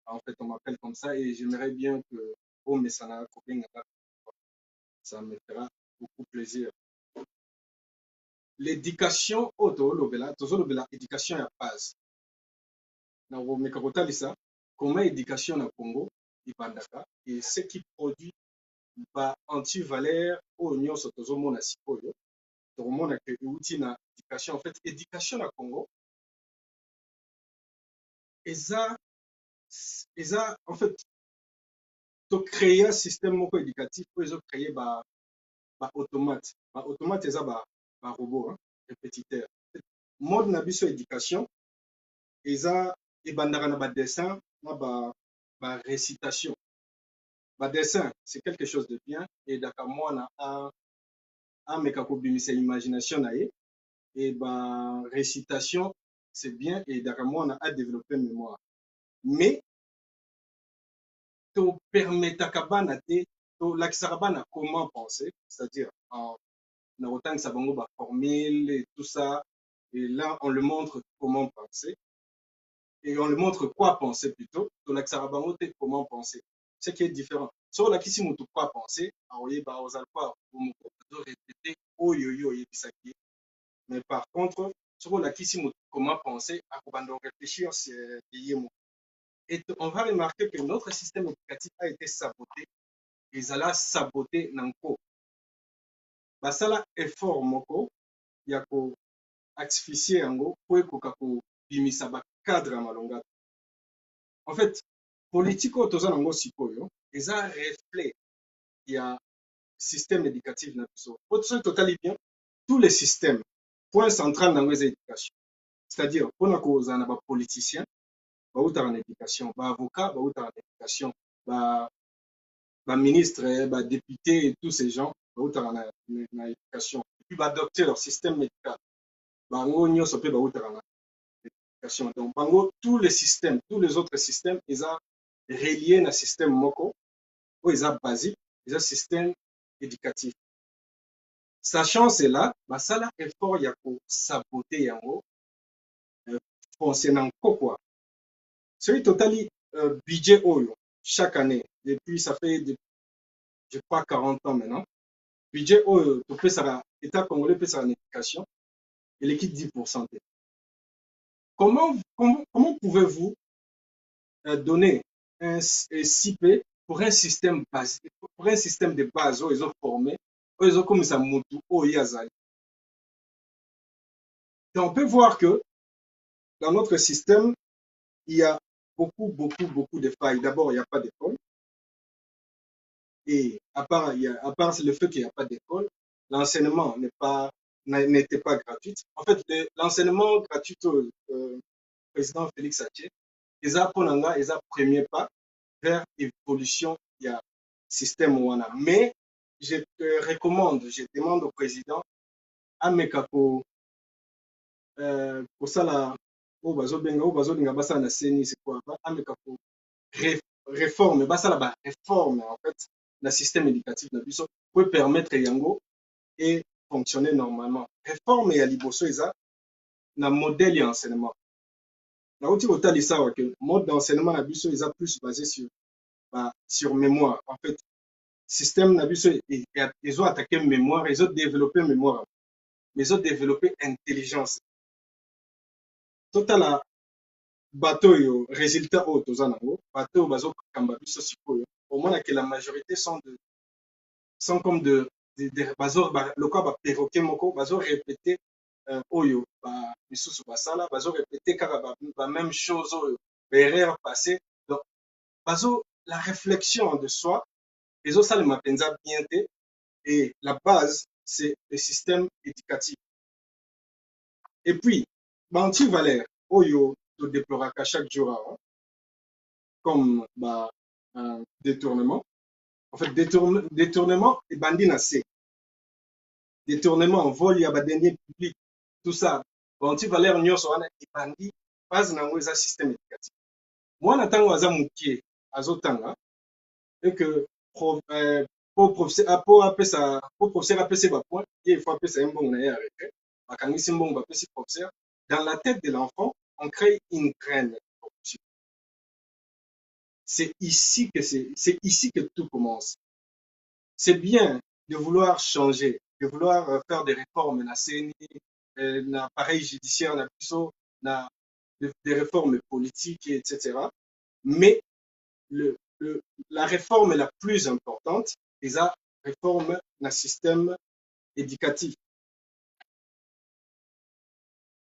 En fait, on m'appelle comme ça et j'aimerais bien que au Messana, ça me fera beaucoup plaisir. L'éducation, éducation à base. Na mekakotalisa, comment éducation na Congo, ibandaka, et ce qui produit ba antivaleur au nyonso tozomona sikoyo. Tokomona que euti na éducation, en fait, éducation na Congo, eza, en fait, to créer un système moko éducatif, pour ils ont créé ba automate. Ba automate, eza ba robot, hein, répétiteur. Mode na biso éducation, eza ebandaka na ba dessin, na ba récitation. Ba dessin, c'est quelque chose de bien, et daka mwana a meka kobimisa imagination na ye, et ba récitation, c'est bien, et daka mwana a développé mémoire. Mais to permetaka bana te, to lakisaka bana comment penser, c'est-à-dire en na otangisa bango ba formule et tout ça, et là on le montre comment penser, et on le montre quoi penser plutôt, to lakisaka bango te comment penser, ce qui est différent. So lakisi mutu quoi penser, aoyeba ozala kwa omoko to répéter oyo yo yebisaki, mais par contre soko lakisi mutu comment penser, akobanda réfléchir c'est yemo. Et on va remarquer que notre système éducatif a été saboté. Ils allaient saboter Nanko. Basala effort moko ya ko asphyxier yango po ekoka ko bimisa ba cadre malonga. En fait, politique oyo toza nango sikoyo eza reflet ya système éducatif na biso. Po soki totali bien, tous les systèmes, point central nango eza éducation. C'est-à-dire mpona kozala na bapoliticien bautaka na éducation, baavocat bautaka na éducation, ministre, député et tous ces gens, bautaka na éducation. Et puis docteur, système médical, bango nyonso pe bautaka na éducation. Donc bango tous les systèmes, tous les autres systèmes, ils ont relié na système moko, ou ils ont basique, ils ont système éducatif. Sachant cela, basala effort ya ko saboter yango, penser nanko quoi. Celui totali budget oyo chaque année, depuis ça fait je crois 40 ans maintenant. Budget oyo topesaka état congolais pesaka na éducation eleki 10%. Comment pouvez-vous donner un CP pour un système basique, pour un système de base où ils ont formé, où ils ont comme ça mutu oyo azali. Donc on peut voir que dans notre système, il y a beaucoup de failles. D'abord, il n'y a pas d'école. Et à part le fait qu'il n'y a pas d'école, l'enseignement n'était pas gratuit. En fait, l'enseignement gratuit au président Félix Saché, ils ont premier pas vers l'évolution du système Wana. Mais je te recommande, je demande au président à Mekako pour ça la basala seni c'est quoi Amekako réforme réforme en fait le système éducatif na biso pour permettre yango et fonctionner normalement. Réforme ya liboso eza na modèle ya enseignement. Na uti kotalisa wa que mode d'enseignement na biso eza plus basé sur mémoire. En fait, système na biso ils ont attaqué mémoire, ils ont développé mémoire, mais ils ont développé intelligence. Total bateau yo résultat oyo toza nango bateau bazokamba biso sikoyo omona que la majorité sont comme lokola baperroquet moko bazorépété oyo misusu basala bazorépété kaka même chose oyo baerreur passé. Donc la réflexion de soi ezosalema mpenza bien te, et la base c'est le système éducatif. Et puis bantivaleur oyo todeploraka chaque jour awa comme détournement. En fait, détournement et bandit na C. Détournement, vol ya badenier public, tout ça. Bantivaleur nyonso wana et bandit base nango eza système éducatif. Mwana ntango aza mokie azotanga et que professeur apesa bapoint ye il faut apesa ye mbongo na ye arrêté bakangisi mbongo bapesi professeur. Dans la tête de l'enfant on crée une graine de corruption. c'est ici que tout commence. C'est bien de vouloir changer, de vouloir faire des réformes na CENI, na appareil judiciaire, na biso, na des réformes politiques, etc. Mais la réforme la plus importante, c'est la réforme na système éducatif.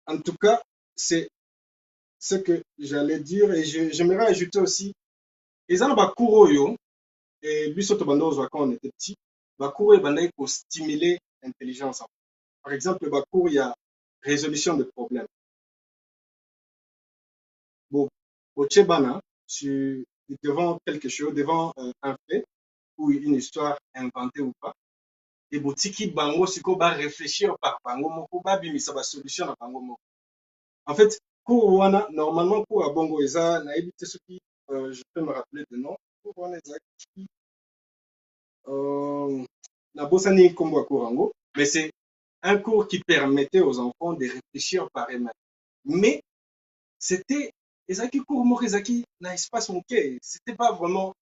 En tout cas, c'est ce que j'allais dire et j'aimerais ajouter aussi, ils ont bakuru oyo, et biso to bando quand on était petit, bakuru oyo bandaki pour stimuler l'intelligence. Par exemple, bakuru il y a résolution de problèmes. Bon, au Tchébana, devant quelque chose, devant un fait ou une histoire inventée ou pas, et botiki bango siko ba réfléchir par bango moko ba bimisa ba solution na bango moko. En fait, cours wana normalement cours à bongo eza na éviter ce qui je peux me rappeler de nom. Cours wana eza qui na bosani kombo cours ango, mais c'est un cours qui permettait aux enfants de réfléchir par eux-mêmes. Mais c'était ezaki cours moko ezaki na espace moké, c'était pas vraiment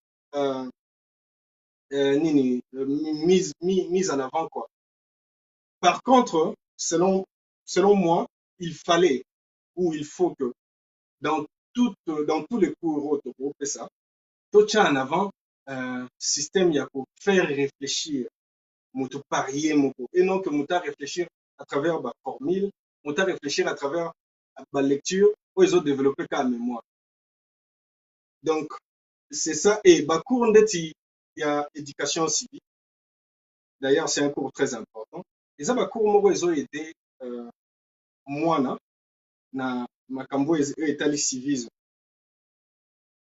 mise en avant quoi. Par contre, selon moi, il fallait ou il faut que dans tous les cours autour ça, tout ça en avant système il y a pour faire réfléchir moto parier moko et non que moto réfléchir à travers la formule, moto réfléchir à travers la lecture ou ils ont développé qu'à mémoire. Donc c'est ça et bah cours il y a éducation civique. D'ailleurs, c'est un cours très important. Et ça bah cours moko ils ont aidé moi na makambo etali civisme.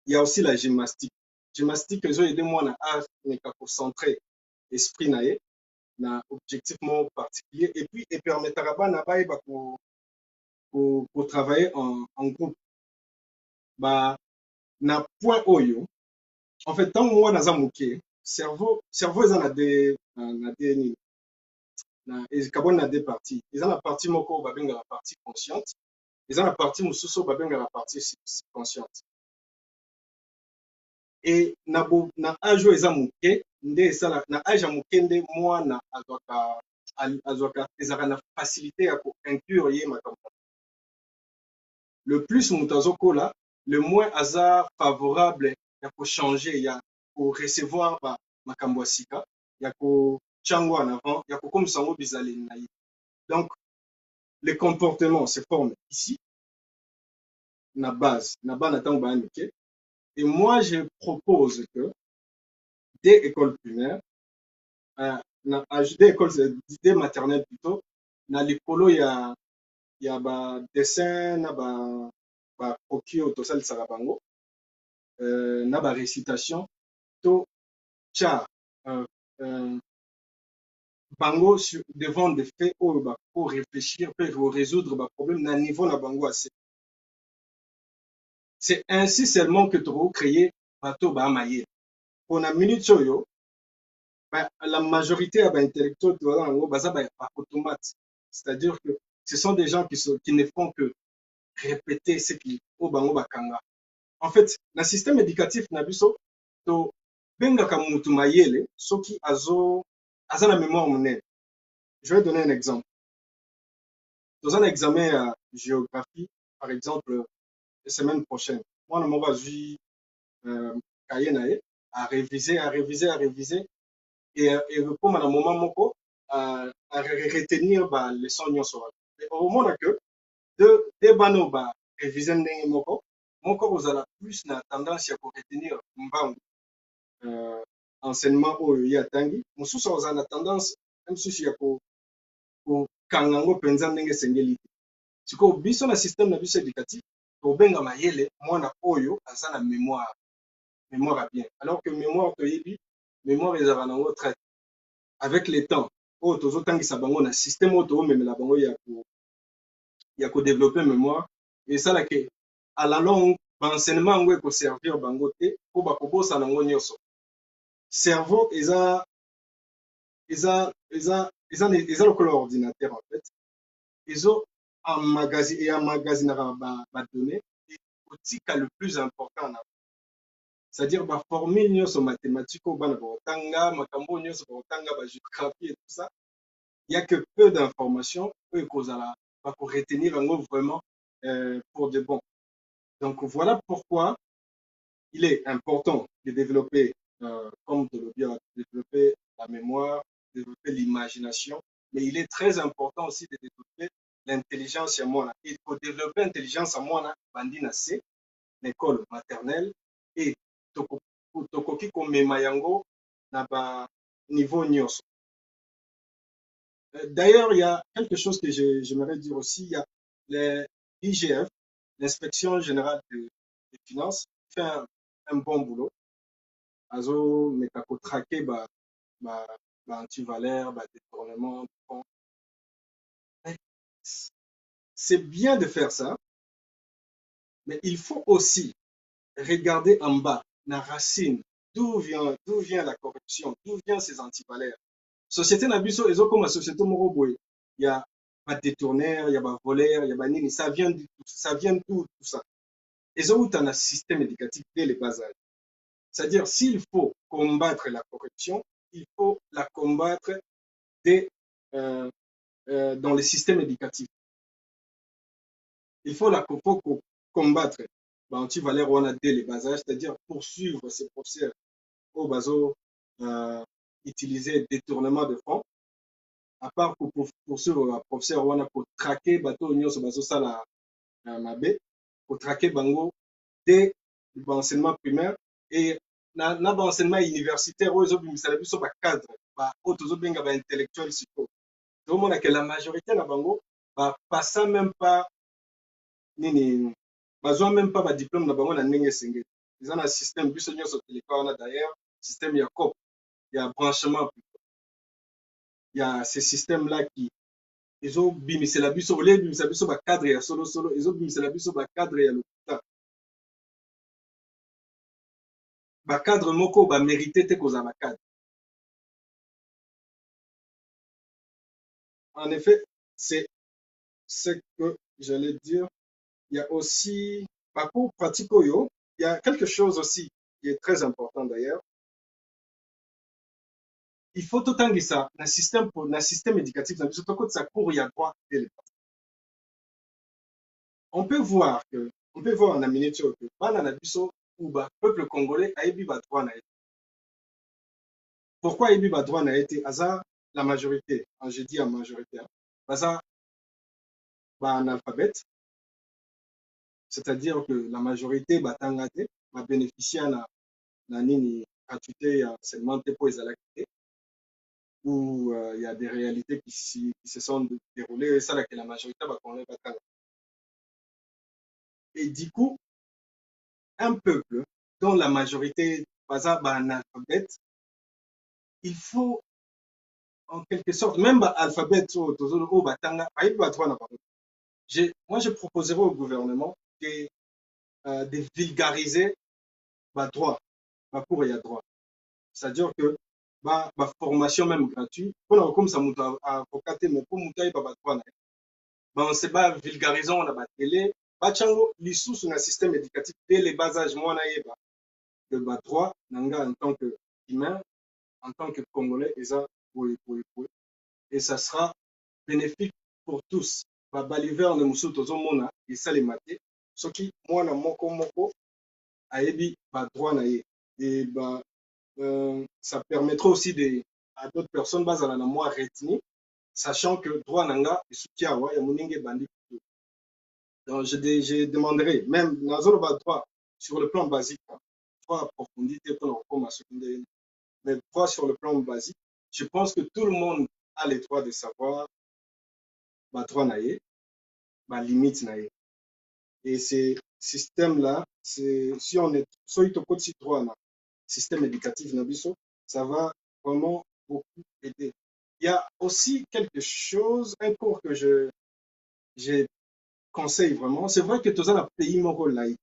Il y a aussi la gymnastique. Gymnastique, ils ont aidé moi à me concentrer esprit naé, na objectif particulier. Et puis, et permettra pour travailler en groupe. Bah, na point oyo. En fait, tant moi dans un mouké, cerveau ils en a des na des parties. Ils ont la partie moko babenga la partie consciente. Ils ont la partie mususu babenga la partie subconsciente. Et na âge eza moke nde esala na âge ya moke nde mwana azwaka ezalaka na facilité ya koinclure ye makambo. Le plus moto azokola, le moins aza favorable ya kochanger ya korecevoir makambo ya sika ya kotyango en avant ya kokomisa yango bizaleli na ye. Donc le comportement se forme ici na base na bana ntango baya mike. Et moi, je propose que dès école primaire, dès maternelle plutôt, na likolo ya ba dessin na ba croquis to salisaka bango na ba récitation to tcha bango devant des faits pour réfléchir pour résoudre ba problème na niveau na bango assez. C'est ainsi seulement que tu créer bateau ba maye. Pour la minute soyo, la majorité des intellectuels automates. C'est-à-dire que ce sont des gens qui ne font que répéter ce qui au bango bakanga. En fait, dans le système éducatif nabiso to benga kamutu mayele soki azana mémoire monnaie. Je vais donner un exemple. Dans un examen à géographie, par exemple, la semaine prochaine, moi, je vais à réviser et répondre à un moment moko à retenir les leçons nyonso. Au moment que deux bano ba réviser ndenge moko vous avez plus na tendance à retenir mbangu enseignement oyo ya tangi mosusu vous avez tendance même si ya ko kangango penza ndenge sengeli. Siko biso na système na biso éducatif to benga mayele mwana oyo aza na mémoire à bien alors que mémoire to yebi mémoire ezala nango très avec le temps oyo tozotangisa bango na système oyo toomemela bango ya kodévelopper mémoire esalaka à la longue baenseignement yango ekoservir bango te mpo bakobosana yango nyonso. Cerveau eza lokola ordinateur en fait emmagasinaka badonnées otika le plus important na C'est-à-dire ba formule nyonso mathématique au bana baotanga makambo nyonso baotanga ba géographie et tout ça, il y a que peu d'informations eux kozala ba ko retenir yango vraiment pour de bon. Donc voilà pourquoi il est important de développer, comme de le dire, développer la mémoire, développer l'imagination, mais il est très important aussi de développer l'intelligence à moi. Il faut développer l'intelligence à moi, bandina C, l'école maternelle, et tokoki komema yango na ba niveau nyonso. D'ailleurs, il y a quelque chose que j'aimerais dire aussi, il y a l'IGF, l'inspection générale des finances, fait un bon boulot. Azo mekako traquer ba antivaleur, ba détournement. Bon. C'est bien de faire ça, mais il faut aussi regarder en bas la racine, d'où vient la corruption, d'où viennent ces antivaleurs. Société Nabiso, ils ont comme société Moroboy. Il y a pas détourneur, il y a pas voleur, il y a pas nini, ça vient d'où tout ça. Ils ont un système éducatif dès les bas âges. C'est-à-dire, s'il faut combattre la corruption, il faut la combattre dès, dans le système éducatif. Il faut combattre l'antivaleur dès les bas âges, c'est-à-dire poursuivre ces professeurs au bazo utiliser détournement de fonds, à part pour poursuivre le professeur pour traquer bateau nyonso bazo sala mabe, pour traquer bango dès l'enseignement primaire et na enseignement universitaire où ils ont bimisa biso ba cadre ba autres benga ba intellectuel surtout. Donc on a que la majorité na bango ba passa même pas nini bazwa même pas ba diplôme na bango na ndenge sengeli. Ils ont un système biso nyonso teleka wana d'ailleurs système ya COP, il y a branchement, il y a ces systèmes là qui ils ont bimisa la biso au lieu bimisa biso ba cadre ya solo solo, ils ont bimisa la biso ba cadre ya lokuta. Ba cadre moko ba mérité te koza ba cadre. En effet, c'est ce que j'allais dire. Il y a aussi, pour pratique, il y a quelque chose aussi qui est très important d'ailleurs. Il faut tout temps ça, un système éducatif, ça court, il y a droit. On peut voir en miniature que Bananabiso ou le peuple congolais a eu droit. Pourquoi il a droit a été la majorité, je dis en majorité, Aza analphabète, c'est-à-dire que la majorité batangate va bénéficier na nini gratuité seulement pour les alactés où il y a des réalités qui se sont déroulées et ça là que la majorité va connaître. Et du coup, un peuple dont la majorité baza analphabète, il faut en quelque sorte même alphabet au batanga moi je proposerai au gouvernement de vulgariser le droit, pour y a droit. C'est-à-dire que la formation même gratuite, pour comme ça, avocat, mais pour moutaï, on se bat vulgarisant, on a la télé, bachango, l'issue sur un système éducatif dès les bas âges, moi, on a droit, en tant qu'humain, en tant que Congolais, et ça sera bénéfique pour tous. Baliver ne musu tozomona esalemate soki mwana moko moko ayebi droit na ye et ça permettra aussi à d'autres personnes bazala na moi retenu sachant que droit nanga esuki awa ya moninge bandi. Donc je demanderai même nazolo droit sur le plan basique, droit approfondi pour comme secondaire, mais droit sur le plan basique, je pense que tout le monde a le droit de savoir droit na ye limite na ye. Et ces systèmes-là, si on est sur le droit, système éducatif, ça va vraiment beaucoup aider. Il y a aussi quelque chose, un cours que je conseille vraiment. C'est vrai que tu as un pays moro laïque.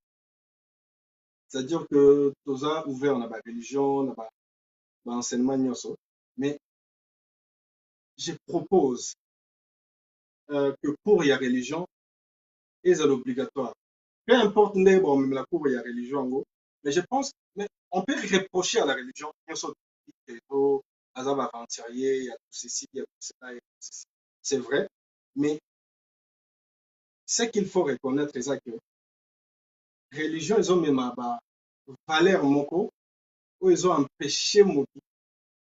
C'est-à-dire que tu as ouvert la religion, l'enseignement, mais je propose que pour la religion, est obligatoire. Peu importe même la cour et la religion, Mais je pense, mais on peut reprocher à la religion, Azab aventurier, il y a tout ceci, il y a tout cela, il y a tout ceci. C'est vrai, mais ce qu'il faut reconnaître, c'est que religion, ils ont même valeur moko, où ils ont empêché Motu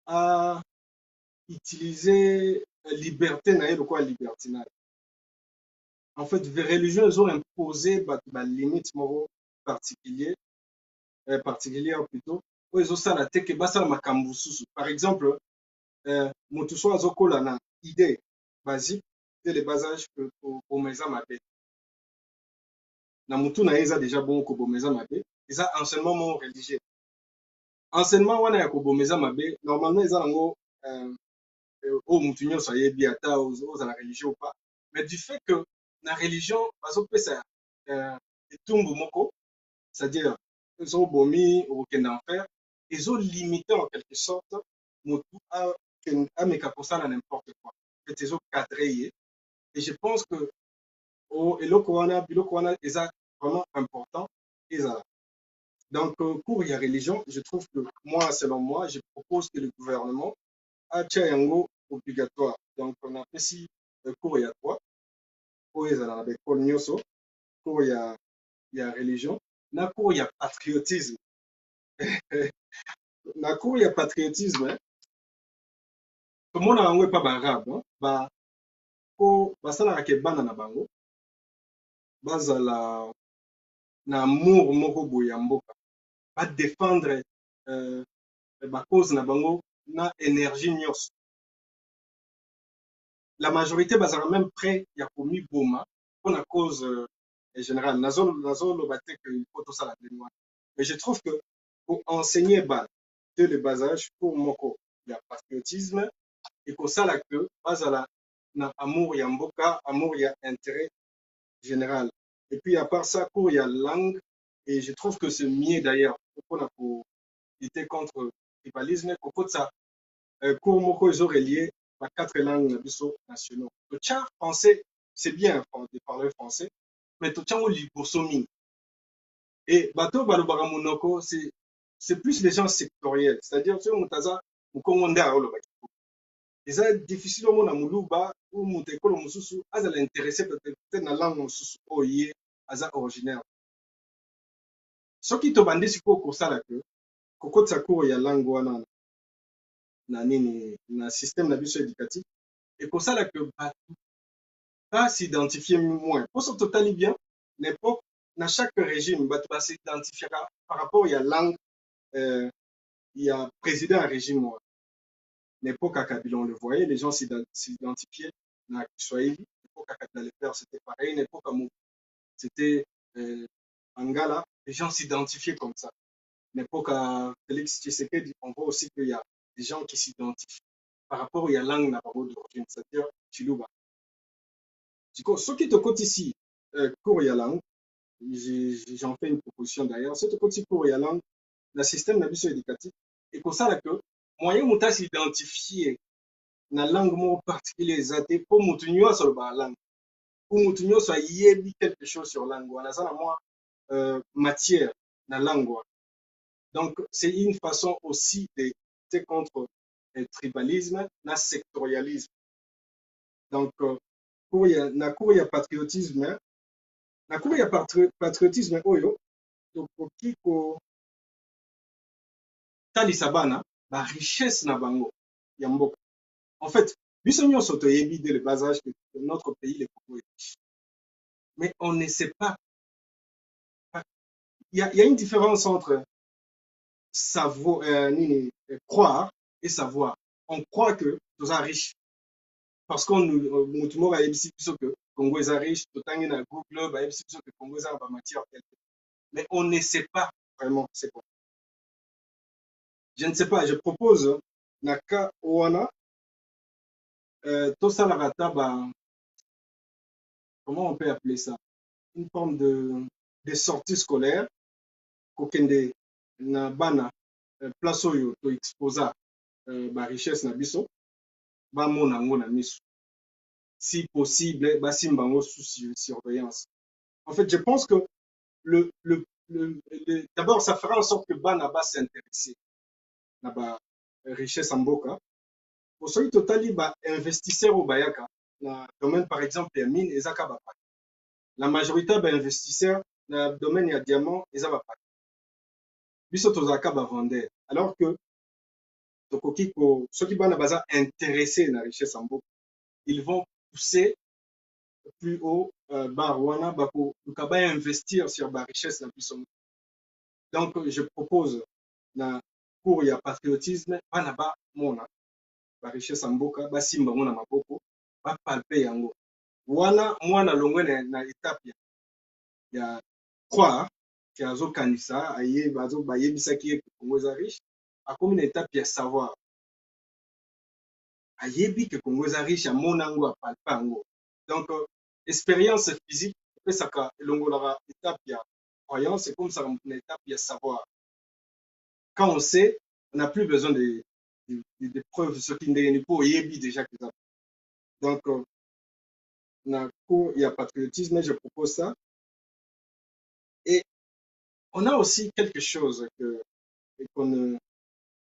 à utiliser liberté, de quoi libertinage. En fait, les religions, ils ont imposé des limites moraux particulières, particulières plutôt, où ils ont ça la tête que basa makambususu. Par exemple, Motu soit azokola na idée basique de le basage que pour mes amis na mutu na eza déjà bon ko bomeza mabe, eza enseignement religieux. Enseignement wana ya ko bomeza mabe, normalement eza nango o mutu nyonso ayebi ata oza la religion ou pas, mais du fait que na religion bazopesa etumbu moko, c'est-à-dire ezo bomi okende enfer, ezo limiter en quelque sorte mutu ameka kosala n'importe quoi. Fait ezo cadrer ye, et je pense que eloko wana biloko wana eza vraiment important ezala. Donc, pour la religion, je trouve que moi, selon moi, je propose que le gouvernement a yango obligatoire. Donc, on a ici cours il y a quoi, cours il y a l'école nyoso, cours il y a religion, na cours il y a patriotisme. Na cours il y a patriotisme, tout le monde a un pas arabe, ba ko basala ke bana na bango, bazala na amour moko boya mboka, ba défendre ba cause na bango na énergie nyos. La majorité bazala même prêt ya komi boma pour la cause générale. Nazo le batte que il faut tout ça la démoine. Mais je trouve que pour enseigner bas de le bas âge pour moko il y a patriotisme et pour ça là que bazala na amour ya mboka, amour ya intérêt général. Et puis à part ça, pour il y a langue et je trouve que c'est mieux d'ailleurs pour lutter contre le tribalisme, pour ça cours moko ils ont relié les quatre langues nationaux. Le tchar français, c'est bien de parler français, mais le tchar libosomi. Et bateau balobara monoko, c'est plus les gens sectoriels. C'est-à-dire, tu sais, mutaza, mukongonda olo bakiko. Et ça, difficile au monde à muluba, ou mutekolo mususu, aza l'intéressé peut-être na langue mususu, oye, aza originaire. Ce qui te bande si ko ça là que, koko tsako ya langue wana, na nini, na système na biso éducatif, et pour ça là que pas s'identifier moins. Pour se totalement bien, l'époque, dans chaque régime, va s'identifier par rapport à la langue, il y a président un régime. L'époque à Kabila, on le voyait, les gens s'identifiaient à Kiswahili. L'époque à Kabila, les pères, c'était pareil. L'époque à Mou, c'était Angala. Les gens s'identifiaient comme ça. L'époque à Félix Tshisekedi, on voit aussi qu'il y a des gens qui s'identifient par rapport à la langue d'origine, c'est-à-dire Chiluba. Ce qui te coûte ici, cours ya langue, j'en fais une proposition d'ailleurs, ce qui te coûte ici cours ya langue, le système d'habitation éducatif, et pour ça que moyen de s'identifier dans la langue particulière, pour moutonio sur la langue, pour moutonio soit yebi quelque chose sur la langue, voilà ça moi matière dans la langue. Donc c'est une façon aussi de lutter contre le tribalisme, le sectorialisme. Donc na cours ya patriotisme, na cour ya patriotisme oyo tokoki kotalisa bana ba richesse na bango ya mboka. En fait, biso nyonso toyebi dès le bas âge que notre pays le Congo est riche. Mais on ne sait pas. Il y a une différence entre savoir, croire et savoir. On croit que nous sommes riches parce qu'on nous montre que le Congo est riche, tout le temps Google, que le Congo est en matière. Mais on ne sait pas vraiment c'est quoi. Je ne sais pas, je propose Naka Oana, Tosalarata, comment on peut appeler ça? Une forme de sortie scolaire, Kokende na bana, place oyo to exposa ba richesse na biso, ba mona ngo na miso. Si possible, ba simbango sous surveillance. En fait, je pense que d'abord, ça fera en sorte que Bana va s'intéresser à la richesse en Boka. Pour ceux qui totali investisseurs au Bayaka, dans le domaine par exemple des mines, et la majorité des investisseurs dans le domaine des diamants, ils ont pas. Biso tozaka ba vendeur. Alors que ceux qui sont intéressés à la richesse en Boka, ils vont pousser plus haut Barwana pour investir sur la richesse. Donc, je propose na cours ya patriotisme, bana ba mona ba richesse mboka ba simba mona maboko ba palpe yango. Wana mwana longwe na étape ya croire ki azo kanisa aye bazo ba yebisa ki Congo za riche, akomi na étape ya savoir. Ayebi que Congo za riche amona ngo apalpa yango. Donc expérience physique peut ça ka longola étape ya croyance, c'est comme ça une étape ya savoir. Quand on sait, on n'a plus besoin de preuves, ce qui n'est pas yebi déjà que ça. Donc, dans le cours, il y a patriotisme, je propose ça. Et on a aussi quelque chose qu'on ne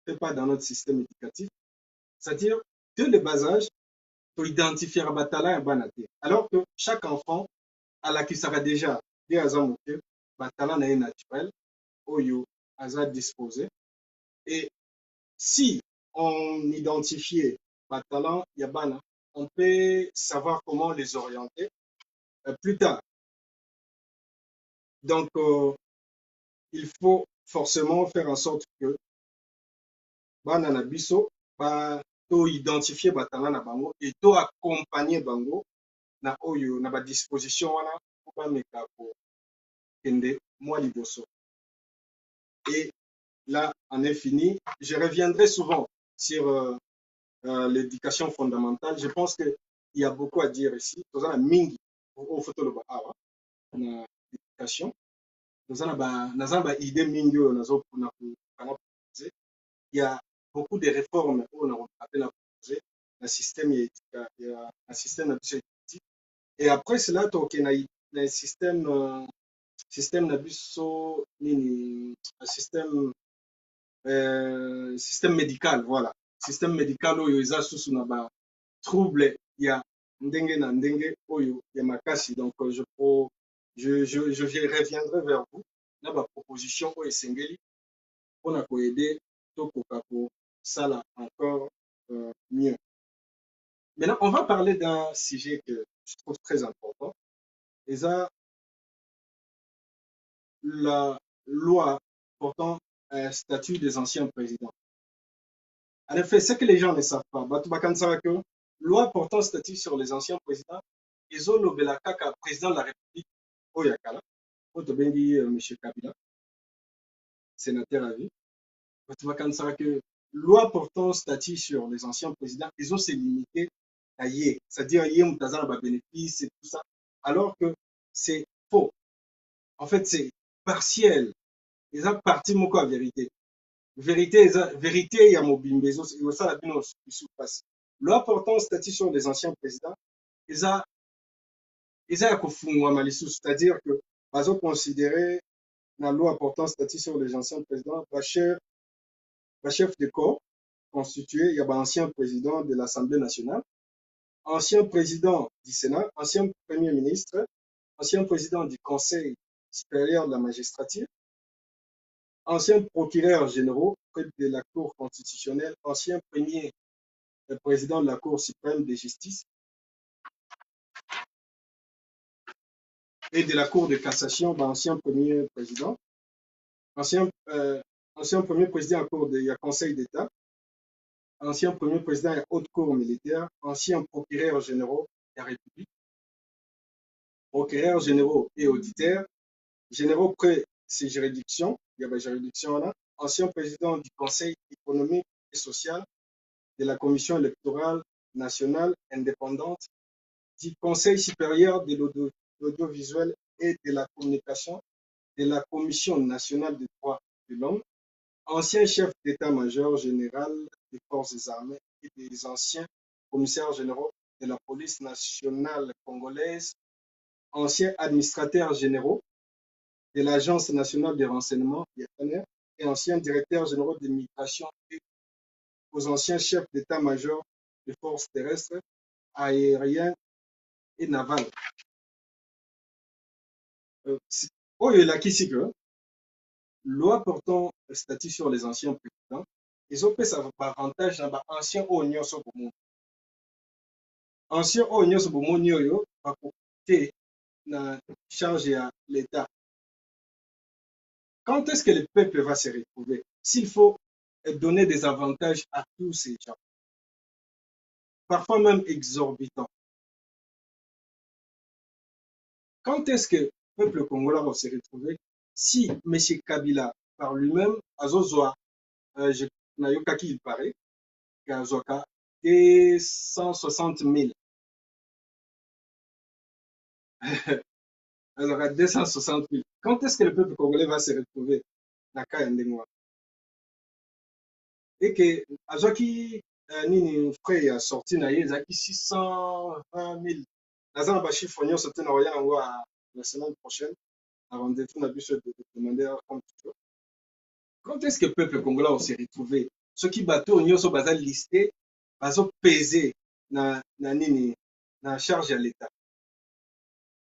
fait pas dans notre système éducatif, c'est-à-dire, dès le bas âge, pour identifier un batala et un banaté. Alors que chaque enfant, à la qui sera déjà, dès à Zamoké, batala n'est naturel, oyo, à disposé. Et si on identifiait Batalan, Yabana, on peut savoir comment les orienter plus tard. Donc, il faut forcément faire en sorte que Banana Biso, to identifier Batalan na bango et to accompagner bango na oyo na ba disposition wana pour ba meka ko kende moi liboso. Et là, on est fini. Je reviendrai souvent sur l'éducation fondamentale. Je pense qu'il y a beaucoup à dire ici. Nous avons mingi au photo le awa na éducation. Nous avons idée mingi il y a beaucoup de réformes où on a appelé le système un système éducatif. Et après cela, il y a un système système nabiso nini un système médical, voilà. Système médical oyo eza susu na ba trouble ya ndenge na ndenge oyo ya makasi. Donc je reviendrai vers vous na ba proposition oyo esengeli pona ko aider to koka ko sala encore mieux. Maintenant, on va parler d'un sujet que je trouve très important. Et ça, la loi portant un statut des anciens présidents. En effet, ce que les gens ne savent pas, que loi portant statut sur les anciens présidents, ils ont le Belakaka, président de la République, Oyakala, Otobengi, M. Kabila, sénateur à vie. Que loi portant statut sur les anciens présidents, ils ont se limité à Yé, c'est-à-dire Yé Moutazar a bénéfice et tout ça, alors que c'est faux. En fait, c'est partiel. Ils ont parti moko à vérité. Vérité, il y a Mobimbezo, et ça la bino passe. Loi portant statut sur les anciens présidents, ils ont c'est-à-dire que ils ont considéré la loi portant statut sur les anciens présidents, la chef de corps constitué, il y a un ancien président de l'Assemblée nationale, ancien président du Sénat, ancien premier ministre, ancien président du Conseil supérieur de la magistrature, ancien procureur général près de la Cour constitutionnelle, ancien premier président de la Cour suprême de justice et de la Cour de cassation, ancien premier président, ancien premier président à Cour de Conseil d'État, ancien premier président à Haute Cour militaire, ancien procureur général de la République, procureur généraux et auditeurs, généraux près ces juridictions, il y a des juridictions là, ancien président du Conseil économique et social, de la Commission électorale nationale indépendante, du Conseil supérieur de l'audiovisuel et de la communication, de la Commission nationale des droits de l'homme, ancien chef d'état-major général des forces armées et des anciens commissaires généraux de la police nationale congolaise, anciens administrateurs généraux de l'Agence nationale des renseignements, et anciens directeurs généraux des migrations, et aux anciens chefs d'état-major des forces terrestres, aériennes et navales. Oyo elakisi que loi portant statut sur les anciens présidents ezopesa bavantage na baancien oyo nyonso bomoni. Ancien oyo nyonso bomoni oyo bakote na charge ya l'État. Quand est-ce que le peuple va se retrouver s'il faut donner des avantages à tous ces gens, parfois même exorbitants? Quand est-ce que le peuple congolais va se retrouver si M. Kabila, par lui-même, Azozwa, Nayokaki, il paraît, Kazoka, 260 000. Alors, à 260 000. Quand est-ce que le peuple congolais va se retrouver dans Kayandengwa? Et que Azoki, Nini, frère, a sorti Zaki 620 000. Nazan Bachi Fonyo sorti la semaine prochaine. Avant de demander comme toujours. Quand est-ce que le peuple congolais va se retrouver? Ceux qui bateau ont sont listés, ils pesé na nini na charge à l'État.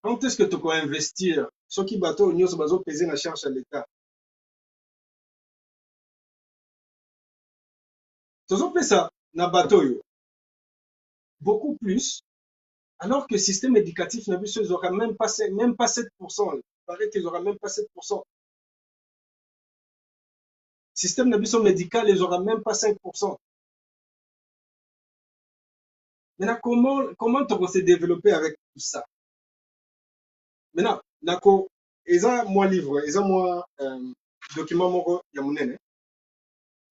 Quand est-ce que tu peux investir? Ceux qui bateau ont sont pesé na charge à l'État. Tu as ça na bateau beaucoup plus, alors que le système éducatif n'a aura même pas 7%. Il paraît qu'ils n'auront même pas 7%. Système médical, ils n'auront même pas 5%. Maintenant, comment tu vas se développer avec tout ça? Maintenant, nako, eza moi livre, eza moi document moko ya munene.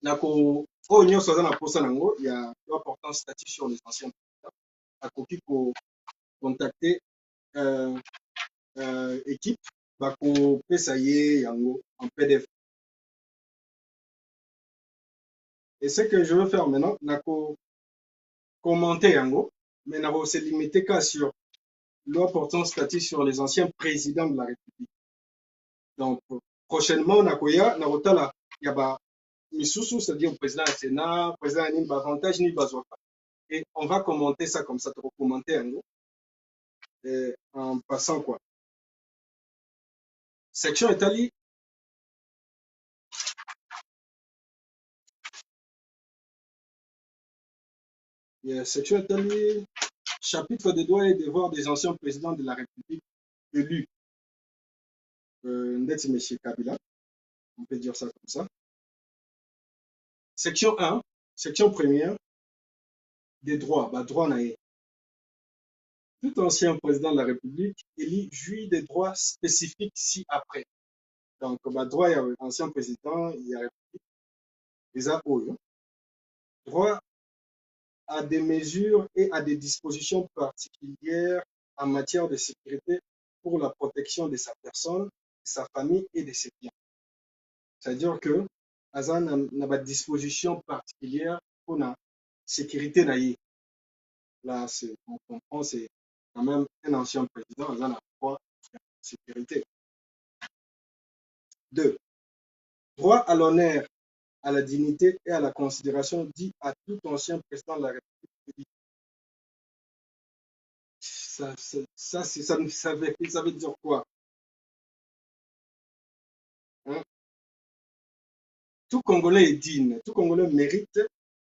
Nako, o nyonso aza na posa nango, il y a important statut sur les anciens présidents. Akoki ko contacter équipe, bako pesa ye yango en PDF. Et ce que je veux faire maintenant, nako commenter yango, mais nako se limiter qu'à sur loi portant statut sur les anciens présidents de la République. Donc, prochainement, nakoya, nakotala, il y a Misusu, c'est-à-dire le président du Sénat, président ni avantage ni bazwaka. Et on va commenter ça comme ça, tu commenter en passant quoi. Section Italie. Section Italie, chapitre des droits et devoirs des anciens présidents de la République élus. Ndeti M. Kabila, on peut dire ça comme ça. Section 1, section première, des droits. Bah, droit naé. Tout ancien président de la République élu jouit des droits spécifiques ci-après. Donc, bah, droit, il y a ancien président, il y a République, les AOE. Droit à des mesures et à des dispositions particulières en matière de sécurité pour la protection de sa personne, de sa famille et de ses biens. C'est-à-dire que Azan n'a pas de disposition particulière pour la sécurité naïe. Là, on comprend, c'est quand même un ancien président, Azan a droit à la sécurité. 2. Droit à l'honneur, à la dignité et à la considération dit à tout ancien président de la République. Ça veut dire quoi? Hein? Tout Congolais est digne, tout Congolais mérite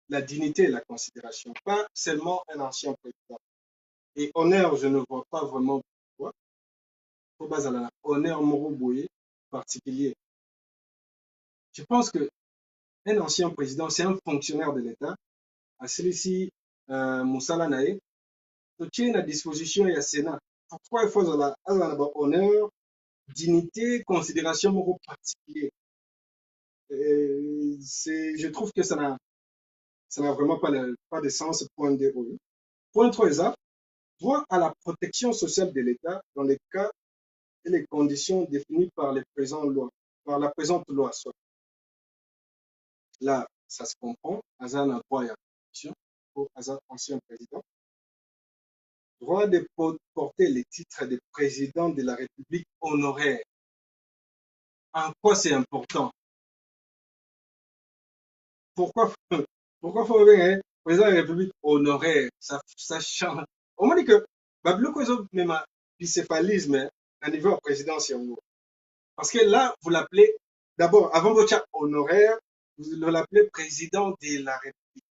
la dignité et la considération, pas seulement un ancien président. Et honneur, je ne vois pas vraiment pourquoi. Il faut baser la honneur Moroboye particulier. Je pense qu'un ancien président, c'est un fonctionnaire de l'État. À celui-ci, Moussala Naé, tu tiens à disposition et à Sénat. Pourquoi il faut honneur, dignité, considération Moro particulier? Je trouve que ça n'a vraiment pas de sens. Point 2. Point 3, droit à la protection sociale de l'État dans les cas et les conditions définies par la présente loi. Là, ça se comprend. Azan a droit à la protection pour Azan, ancien président. Droit de porter les titres de président de la République honoraire. en quoi c'est important? Pourquoi, pourquoi faut bien, hein, président de la République honoraire, ça change. On m'a dit que, Babylou Kozo, même un bicéphalisme, hein, à niveau présidentiel. Parce que là, vous l'appelez, d'abord, avant votre honoraire, vous l'appelez président de la République.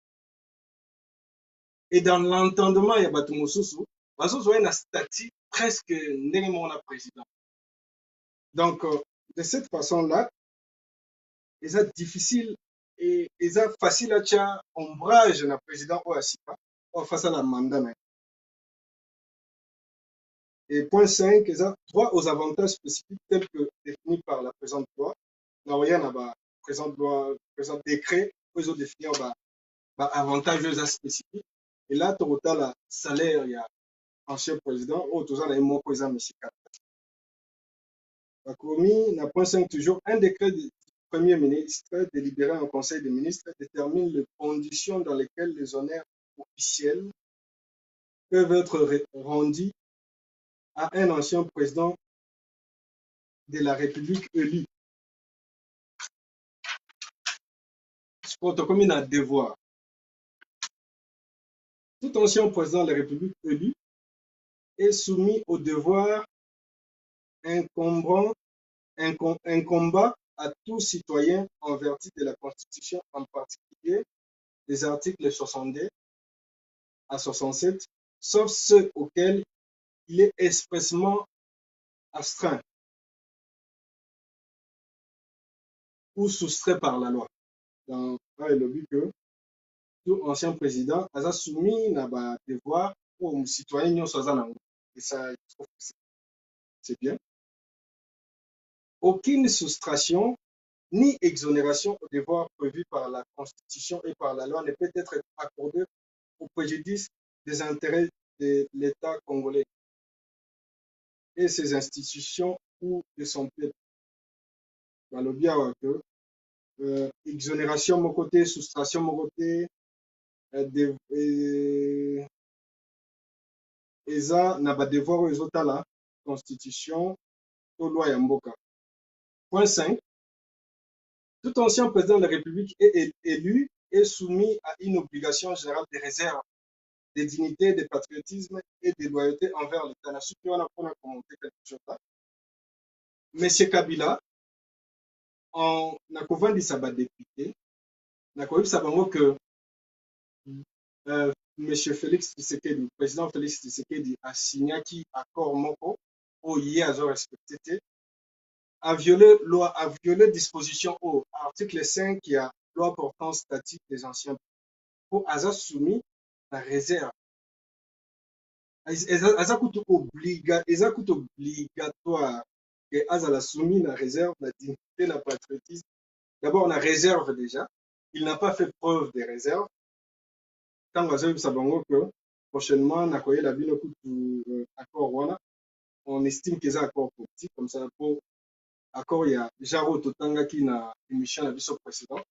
Et dans l'entendement, il y a Batumoussoussou, Bazouzou a un statut presque négalement président. Donc, de cette façon-là, c'est difficile et c'est facile à faire ombrage na président Ouassipa face à la mandat. Et point 5, ça droit aux avantages spécifiques tels que définis par la présente loi. Là, il y a la présente loi, présent décret, ils ont défini avantages spécifiques. Et là, tu as le salaire, il y a ancien président, ou tout ça, il y a mon président, M. Kata. La commis n'a point 5 toujours un décret du Premier ministre délibéré en Conseil des ministres détermine les conditions dans lesquelles les honneurs officiels peuvent être rendus à un ancien président de la République élu. Comme il a devoir. Tout ancien président de la République élu est soumis au devoir incombant à tout citoyen en vertu de la Constitution, en particulier des articles 62 à 67, sauf ceux auxquels il est expressément astreint ou soustrait par la loi. Dans le but que tout ancien président a soumis à devoir aux citoyens. Et ça, je trouve que c'est bien. Aucune soustraction ni exonération aux devoirs prévus par la Constitution et par la loi ne peut être accordée au préjudice des intérêts de l'État congolais et ses institutions ou de son peuple. Exonération mon côté, soustraction mon côté, et ça n'a pas devoir aux autres la Constitution ou loi Yamboka. Point 5. Tout ancien président de la République est élu et soumis à une obligation générale de réserve, de dignité, de patriotisme et de loyauté envers l'État. On a commenté quelque chose là. Monsieur Kabila, en Nakovan dit ça va député, Nakovan ça va que Monsieur Félix Tshisekedi, le président Félix Tshisekedi a signé un accord Moko, où il y a respecté, a violé disposition au article 5 qui a loi portant statut des anciens pour avoir soumis la réserve. Eza coûte obligatoire que Azala soumis la réserve, la dignité, la patriotisme. D'abord, la réserve déjà. Il n'a pas fait preuve de réserve. Quand Azala Sabango que prochainement, on a la bino accord voilà, on estime que c'est un accord politique comme ça pour accord il y a Jaro Totanga qui na émission la biso précédent.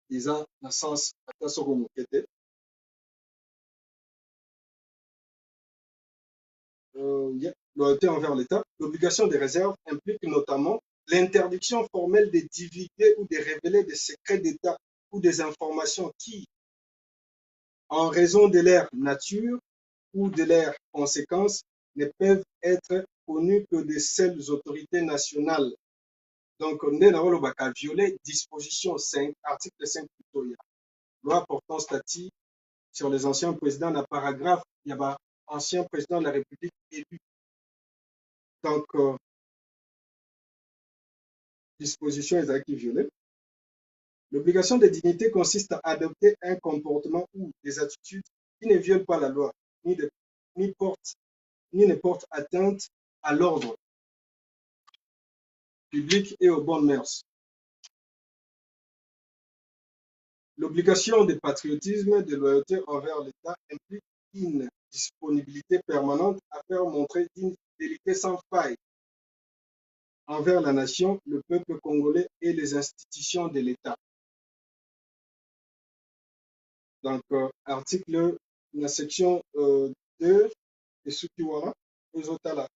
Ils ont dans sens à soko mokete. Loyauté envers l'État. L'obligation de réserve implique notamment l'interdiction formelle de divulguer ou de révéler des secrets d'État ou des informations qui, en raison de leur nature ou de leurs conséquences, ne peuvent être connues que de seules autorités nationales. Donc, on a violé disposition 5, article 5 plutôt, loi portant statut sur les anciens présidents, la paragraphe, il y a ancien président de la République élu. Donc, disposition est acquis violée. L'obligation de dignité consiste à adopter un comportement ou des attitudes qui ne violent pas la loi, ni ne portent atteinte à l'ordre public et aux bonnes mœurs. L'obligation de patriotisme, de loyauté envers l'État implique une disponibilité permanente à faire montrer une fidélité sans faille envers la nation, le peuple congolais et les institutions de l'État. Donc, article, la section 2, et ce qui voilà, les autres là,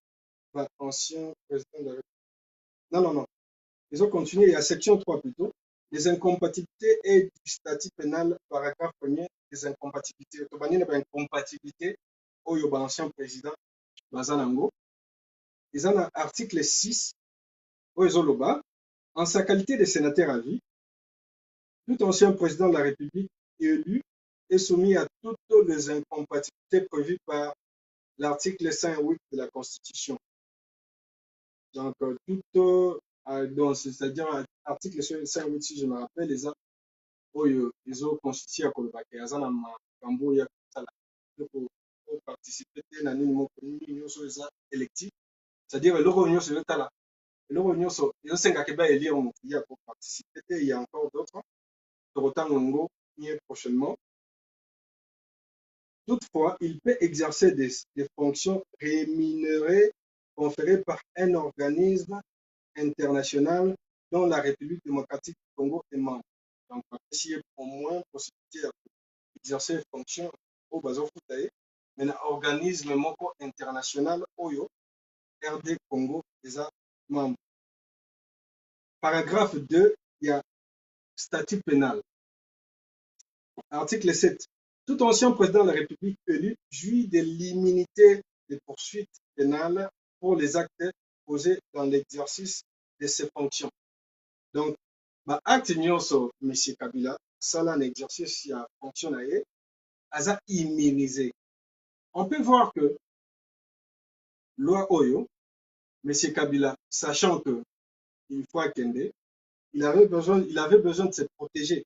ancien président de la République. Non. Ils ont continué, il y a section 3 plutôt. Les incompatibilités et du statut pénal, paragraphe 1er, les incompatibilités. Il y a incompatibilité au ancien président Bazanango. Ils ont article 6, au Izoloba. En sa qualité de sénateur à vie, tout ancien président de la République élu est soumis à toutes les incompatibilités prévues par l'article 5.8 de la Constitution. Donc, c'est-à-dire l'article 5.8, si je me rappelle, ils ont constitué à Kolobake, ils ont participé à l'union élective, c'est-à-dire l'Union sur le talent. L'Union sur le 5 à élire pour participer, il y a encore d'autres, Torotan Nongo, prochainement. Toutefois, il peut exercer des fonctions rémunérées conférées par un organisme international dont la République démocratique du Congo est membre. Donc, essayer au moins possibilité d'exercer des fonctions au Bazo Foutaye, mais un organisme international Oyo, RD Congo, des membres. Paragraphe 2, il y a statut pénal. Article 7. Tout ancien président de la République élu jouit de l'immunité des poursuites pénales pour les actes posés dans l'exercice de ses fonctions. Donc, acte nyonso M. Kabila, ça un exercice qui a fonctionné, a immunisé. On peut voir que loi Oyo, M. Kabila, sachant que il faut attendre, il avait besoin de se protéger.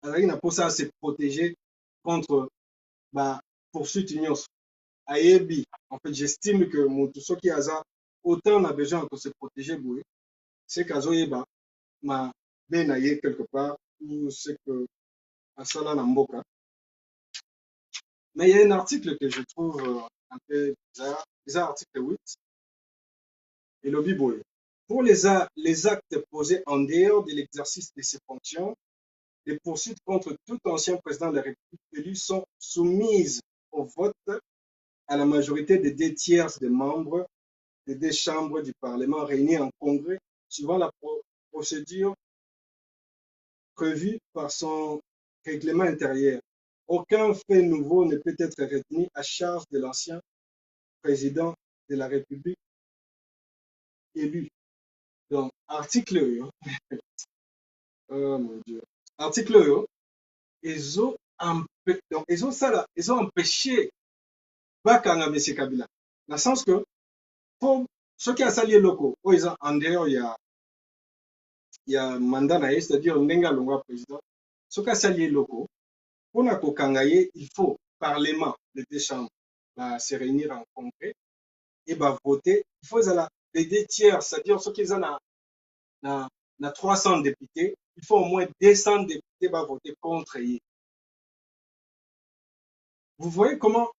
Alors, il n'a pas ça à se protéger contre poursuite nyonso. Ayebi, en fait, j'estime que Moutousso qui a autant on a besoin de se protéger, c'est qu'Azoyeba m'a bien aillé quelque part, ou c'est que Asala Namboka. Mais il y a un article que je trouve un peu bizarre, article 8, et le Biboy. Pour les actes posés en dehors de l'exercice de ces fonctions, les poursuites contre tout ancien président de la République élu sont soumises au vote à la majorité des 2/3 des membres des 2 chambres du Parlement réunies en congrès, suivant la procédure prévue par son règlement intérieur. Aucun fait nouveau ne peut être retenu à charge de l'ancien président de la République élu. Donc, article oh mon Dieu, article ils ont empêché Bakanga M. Kabila. Dans le sens que, pour ceux qui ont sali locaux, en dehors, il y a un mandat, c'est-à-dire Ndenga Longwa président. Ceux qui ont sali locaux, pour la Kokangaye, il faut Parlement, les 2 chambres, se réunir en congrès et voter. Il faut les 2/3, c'est-à-dire ceux qui ont 300 députés, il faut au moins 200 députés voter contre. Vous voyez comment,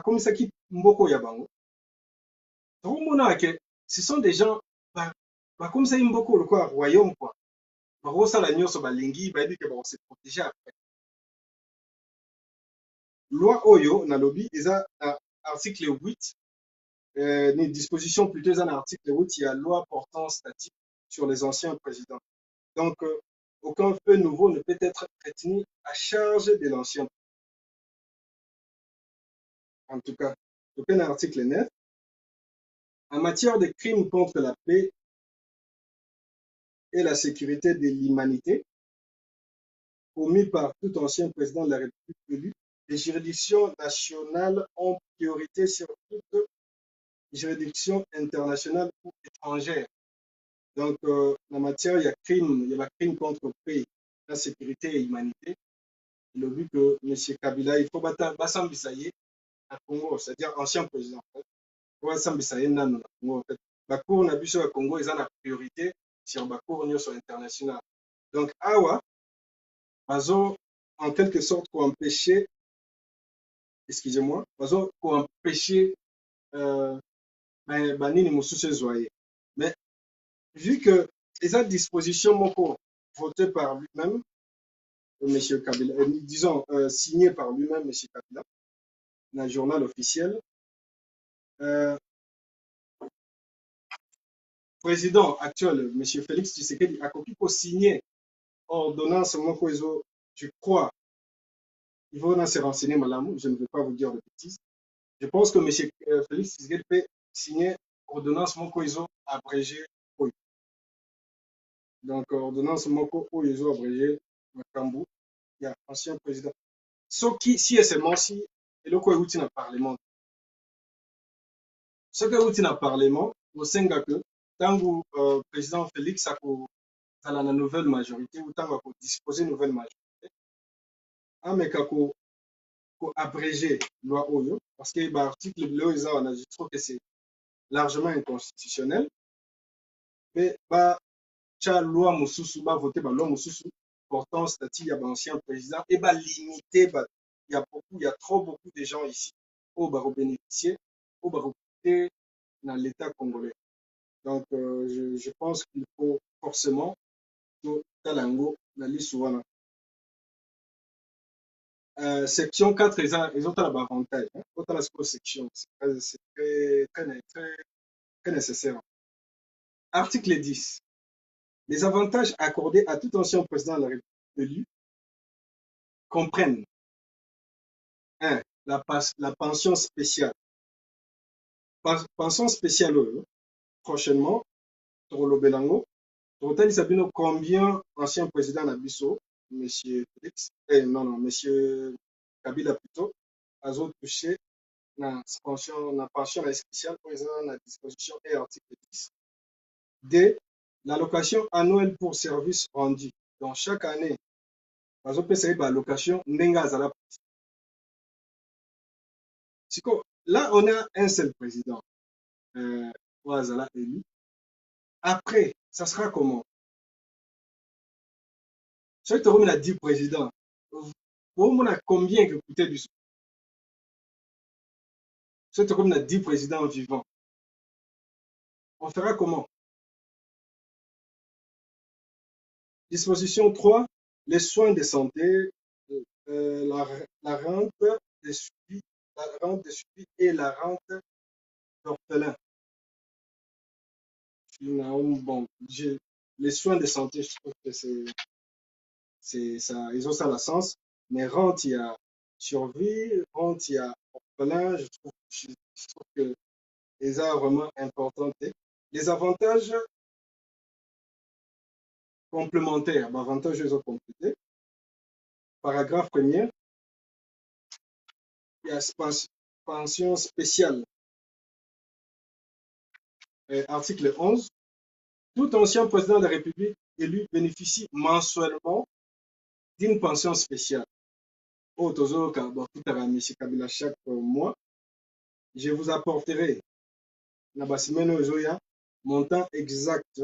comme ça qui Mboko Yabango, ce sont des gens, comme ça, Mboko, le quoi, royaume, quoi. Ça, la nuit, sur Balingi, on se protéger après. Loi Oyo, Nalobi, ils ont article 8, une disposition plutôt dans l'article 8, il y a loi portant statut sur les anciens présidents. Donc, aucun fait nouveau ne peut être retenu à charge de l'ancien. En tout cas, aucun article 9. En matière de crimes contre la paix et la sécurité de l'humanité, commis par tout ancien président de la République élu, les juridictions nationales ont priorité sur toute juridiction internationale ou étrangère. Donc, en matière, il y a crime contre la paix, la sécurité et l'humanité. Le but que M. Kabila, il faut Bassam Bissaye à Congo, c'est-à-dire ancien président. Bassam Bissaye, non, en fait. La Cour n'a plus au Congo, ils ont la priorité sur la Cour internationale. Donc, Awa, Bazo, en quelque sorte, pour empêcher, excusez-moi, Bazo, pour empêcher Banini Moussouche Zoye. Mais vu que les a dispositions moko votées par lui-même, M. Kabila, disons signé par lui-même, M. Kabila, dans le journal officiel, président actuel, M. Félix Tshisekedi, a signé ordonnance moko je crois, il faut se renseigner, madame, je ne veux pas vous dire de bêtises. Je pense que M. Félix Tshisekedi peut signer ordonnance moko abrégé. Donc, ordonnance moko abrégé Makambu, il y a ancien président. Ce qui, si et seulement si, et le quoi est dans le Parlement. Ce qui est dans le Parlement, au sein que tant que le président Félix a la nouvelle majorité, ou tant que disposer de nouvelle majorité, mais kako abrégé loi Oyo, parce que l'article bleu, je trouve que c'est largement inconstitutionnel, mais la loi Moussousou va voter la loi Moussousou portant statut à l'ancien président et va limiter, il y a trop beaucoup de gens ici qui vont bénéficier, qui vont profiter dans l'État congolais. Donc, je pense qu'il faut forcément que Talango, la liste souvent. Section 4, ils ont un avantage. Autant la section, c'est très nécessaire. Article 10. Les avantages accordés à tout ancien président de la République élu comprennent 1. La pension spéciale. Pension spéciale, prochainement, pour le Belango, combien ancien président Nabiso, M. Félix, M. Kabila plutôt, a touché la pension spéciale pour la disposition et article 10. 2. L'allocation annuelle pour services rendus. Donc, chaque année, l'allocation Nenga. Là, on a un seul président, Ouazala élu. Après, ça sera comment? Si tu as 10 présidents, on a combien que coûtait du sou? Si tu as 10 présidents vivants, on fera comment? Disposition 3, les soins de santé, la rente de suivi, et la rente d'orphelin. Bon, les soins de santé, je trouve que ça, ils ont ça la sens, mais rente, il y a survie, rente, il y a orphelin, je trouve que les are vraiment importants. Les avantages complémentaires, avantages ils ont complété. Paragraphe premier, il y a pension spéciale. Article 11, tout ancien président de la République élu bénéficie mensuellement d'une pension spéciale. Chaque mois, je vous apporterai montant exact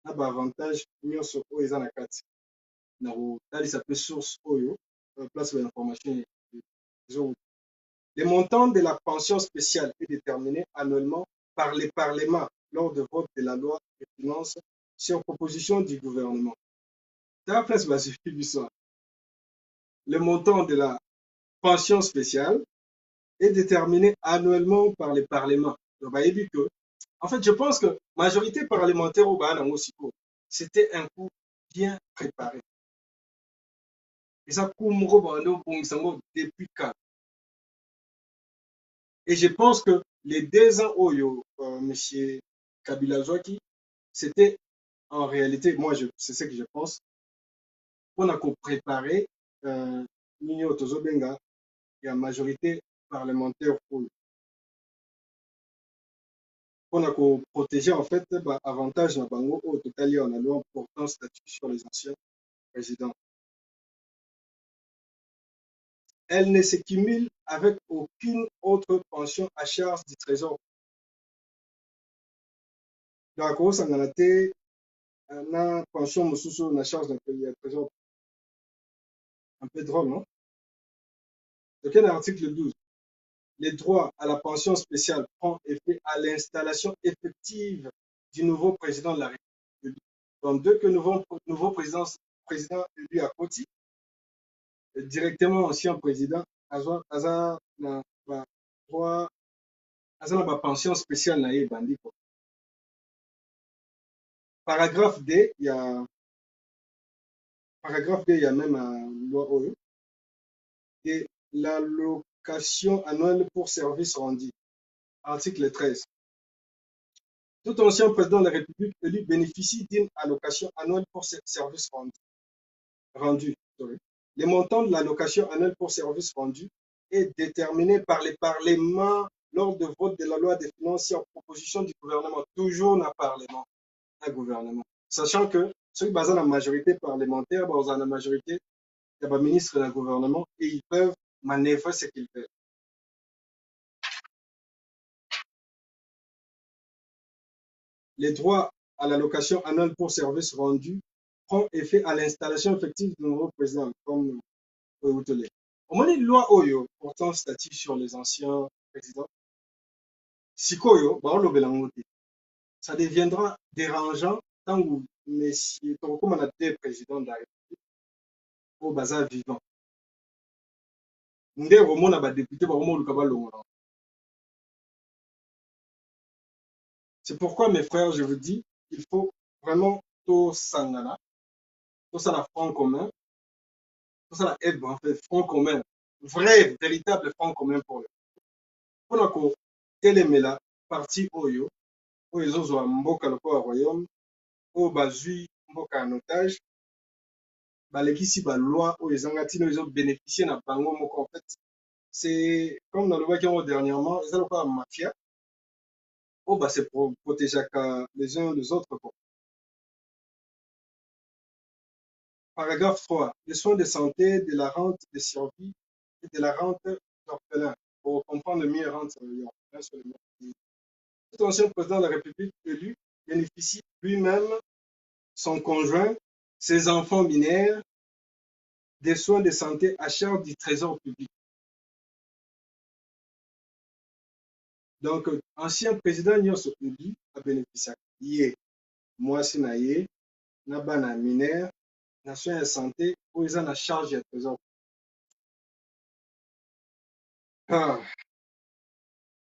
avantage nyonso oyo eza na kati na kotalisa pe source oyo place d'information. Le montant de la pension spéciale est déterminé annuellement par les parlements lors de vote de la loi de finances sur proposition du gouvernement. Le montant de la pension spéciale est déterminé annuellement par les parlements. En fait, je pense que la majorité parlementaire au Bahana, c'était un coup bien préparé. Et ça, depuis quand? Et je pense que les 2 ans où M. Kabila Zouaki, c'était en réalité, moi, c'est ce que je pense, on a préparé Nino Tozobenga et la majorité parlementaire on a protégé en fait avantage na bango au total on a loi portant statut sur les anciens présidents. Elle ne se cumule avec aucune autre pension à charge du trésor. Donc, ça a été une pension sous la charge d'un trésor. Un peu drôle, non? Donc, l'article 12. Les droits à la pension spéciale prend effet à l'installation effective du nouveau président de la République. Donc, dès que le nouveau président élu à Koti, directement ancien président, aza na pension spéciale na ye bandi. Paragraphe D, il y a même une loi OE, et l'allocation annuelle pour service rendu. Article 13. Tout ancien président de la République élu bénéficie d'une allocation annuelle pour service rendu. Le montant de l'allocation annuelle pour service rendu est déterminé par les parlements lors de vote de la loi des finances en proposition du gouvernement. Toujours dans le parlement, un gouvernement. Sachant que ceux qui basent la majorité parlementaire, dans la majorité, il y a un ministre d'un gouvernement et ils peuvent manœuvrer ce qu'ils veulent. Les droits à l'allocation annuelle pour service rendu prend effet à l'installation effective du nouveau président, comme Outelé. Au moins, une loi Oyo portant statut sur les anciens présidents, Sikoyo, ça deviendra dérangeant tant que messieurs, comme on a deux présidents de la République, au bazar vivant. Nous avons des députés, c'est pourquoi, mes frères, je vous dis, il faut vraiment tout sangana, tout ça la front commun, tout ça la aide, en fait, front commun, vrai, véritable front commun pour le. Pour que télémela, parti Oyo, où ils ont mboka le royaume, où bazui mboka en otage, balekisi ba loi où ils ont bénéficié na bango moko. En fait, c'est comme dans le voie dernièrement, ils ont pas mafia, où c'est pour protéger les uns les autres. Paragraphe 3. Les soins de santé, de la rente de survie et de la rente d'orphelin. Pour comprendre mieux rente d'orphelin sur le monde. Tout ancien président de la République élu bénéficie lui-même, son conjoint, ses enfants mineurs, des soins de santé à charge du trésor public. Donc, ancien président Nyonso élu a bénéficié. Yé, moi, Sinaye, Nabana mineur, na soins de santé, où ils ont la charge du trésor public.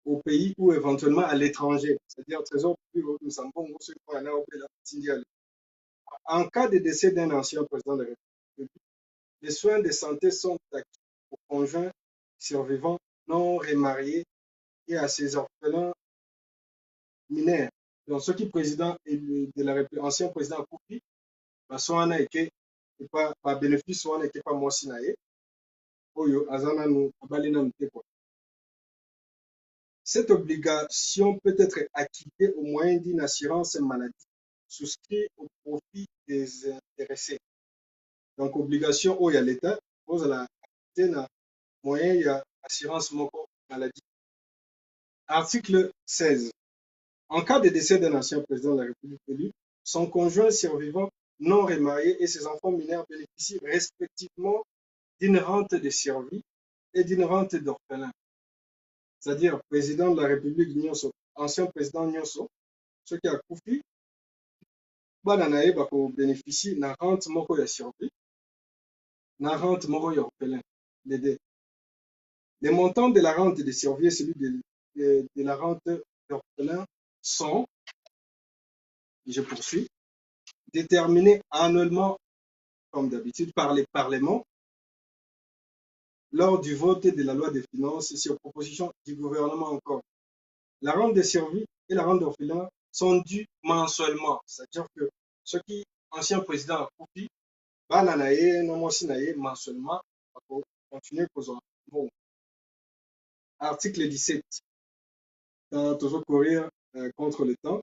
Au pays ou éventuellement à l'étranger, c'est-à-dire trésor public, nous avons en cas de décès d'un ancien président de la République, les soins de santé sont acquis aux conjoints survivants non remariés et à ses orphelins mineurs. Donc, ceux qui président de la République, ancien président Koupi, soit on a été pas bénéfice, soit on a été pas moi sinaé, oyo azana nous abalina mteko. Cette obligation peut être acquittée au moyen d'une assurance maladie souscrite au profit des intéressés. Donc, obligation où il y a l'État, vous allez acquitter le moyen il y a assurance maladie. Article 16. En cas de décès d'un ancien président de la République élu, son conjoint survivant non remarié et ses enfants mineurs bénéficient respectivement d'une rente de survie et d'une rente d'orphelin. C'est-à-dire, président de la République Nyonso, ancien président Nyonso, ceux qui a Koufi, bananae bako bénéficie na rente moko ya survie, na rente moko ya orphelin, les deux. Les montants de la rente de survie et celui de la rente d'orphelin sont, je poursuis, déterminés annuellement, comme d'habitude, par les parlements lors du vote de la loi des finances sur proposition du gouvernement encore. La rente de survie et la rente d'orphelin sont dues mensuellement. C'est-à-dire que ceux qui, ancien président a Koupi, mensuellement, pour continuer pour bon. Article 17. Dans toujours courir contre le temps.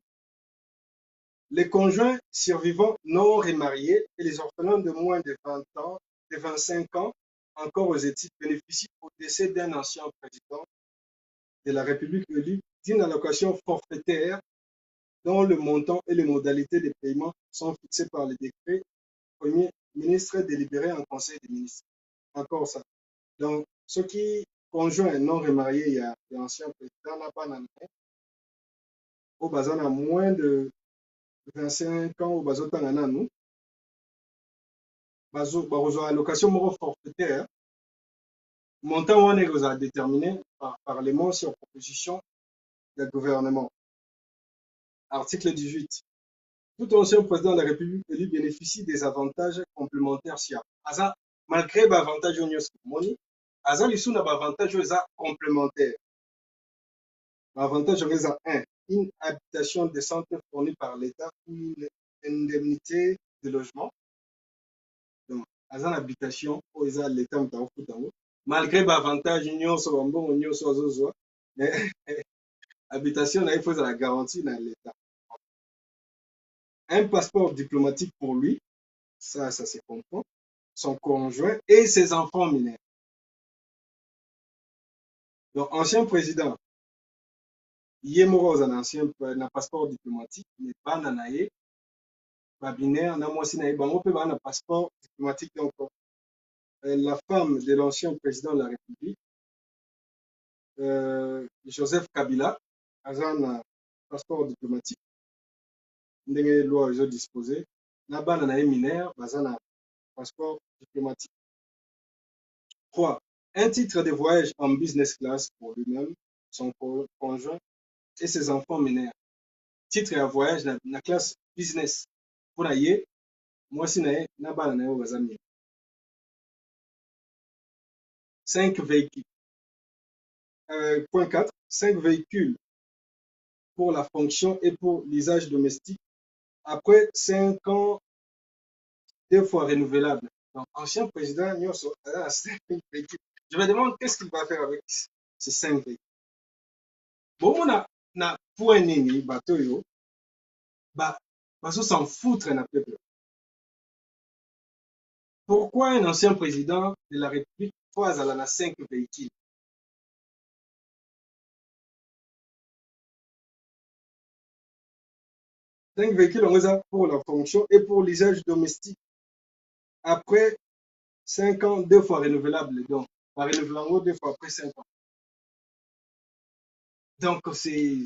Les conjoints survivants non remariés et les orphelins de moins de 20 ans, de 25 ans, encore aux études, bénéficient au décès d'un ancien président de la République élu d'une allocation forfaitaire dont le montant et les modalités de paiement sont fixés par le décret Premier ministre délibéré en Conseil des ministres. Encore ça. Donc, ceux qui conjoints non remariés, il y a l'ancien président, n'a pas au bazar à moins de 25 ans, au bazar tangana nous, bazo allocation moro forfaitaire, montant on est déterminé par Parlement sur proposition du gouvernement. Article 18. Tout ancien président de la République élu bénéficie des avantages complémentaires SIA. Asa, malgré l'avantage au Moni, Asa l'issue avantage complémentaire. L'avantage est un, une habitation décente fournie par l'État ou une indemnité de logement. Donc, Asa l'habitation, où l'État malgré l'avantage mais habitation, il faut la garantie dans l'État. Un passeport diplomatique pour lui, ça se comprend, son conjoint et ses enfants mineurs. Donc, ancien président, Yemoro, un ancien un passeport diplomatique, mais pas nanaye, pas binaire, n'a moi si naïe, on peut avoir un passeport diplomatique. Donc, la femme de l'ancien président de la République, Joseph Kabila, a un passeport diplomatique. Ndenge loi ils ont disposé. Là-bas, on a un mineur, un passeport diplomatique. 3. Un titre de voyage en business class pour lui-même, son conjoint et ses enfants mineurs. Titre de voyage dans la classe business. Pour aller, moi aussi, na bana na yo 5 véhicules. Point 4. 5 véhicules pour la fonction et pour l'usage domestique. Après 5 ans, 2 fois renouvelable. Donc, ancien président, a 5 véhicules. Je me demande qu'est-ce qu'il va faire avec ces 5 véhicules. Bon, on a point nini, bateau yo, s'en foutre na peuple. Pourquoi un ancien président de la République faut avoir 5 véhicules? Cinq véhicules pour la fonction et pour l'usage domestique. Après 5 ans, 2 fois renouvelable. Donc, par renouvelable 2 fois après 5 ans. Donc, c'est.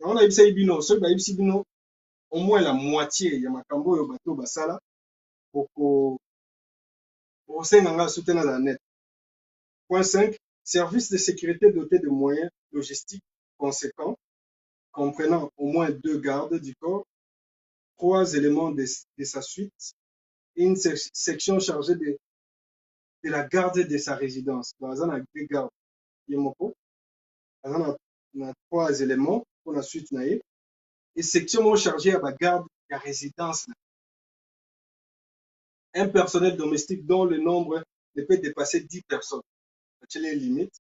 On a eu bino, ceux qui bino, au moins la moitié, il y a ma cambo et bateau basala, pour soutenir la net. Point 5. Service de sécurité doté de moyens logistiques conséquents, comprenant au moins 2 gardes du corps, 3 éléments de sa suite, une section chargée de la garde de sa résidence. Dans un deux gardes, Yemoko, dans 3 éléments pour la suite, et section chargée à la garde de la résidence. Un personnel domestique dont le nombre ne peut dépasser 10 personnes. C'est les limites.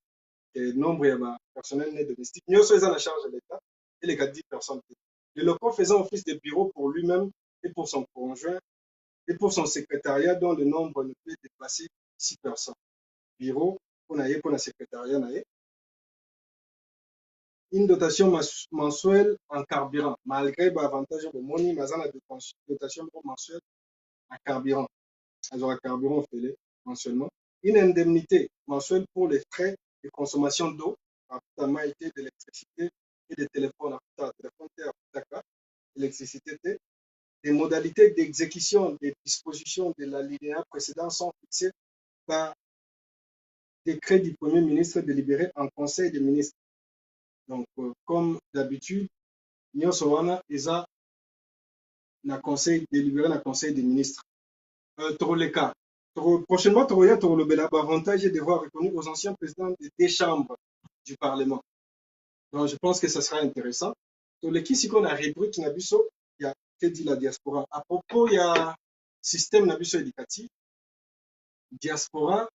Le nombre de personnel domestique. Nous sommes à la charge de l'État et les 10 personnes. Le locaux faisant office de bureau pour lui-même et pour son conjoint et pour son secrétariat dont le nombre ne peut dépasser 6 personnes. Bureau, pour le secrétariat. Une dotation mensuelle en carburant, malgré l'avantage de money, mais on a une dotation mensuelle en carburant. Alors, un carburant fait mensuellement. Une indemnité mensuelle pour les frais de consommation d'eau, d'électricité et de téléphone, électricité. Les modalités d'exécution des dispositions de l'alinéa précédent sont fixées par décret du Premier ministre délibéré en Conseil des ministres. Donc, comme d'habitude, nous sommes conseil délibéré dans le Conseil des ministres. Les cas. Prochainement, l'avantage est de voir reconnu aux anciens présidents des 2 chambres du Parlement. Donc, je pense que ça sera intéressant. Donc, les qui qu'on a rubrique Nabuso, il y a que dit la diaspora. À propos, il y a système Nabuso éducatif, diaspora,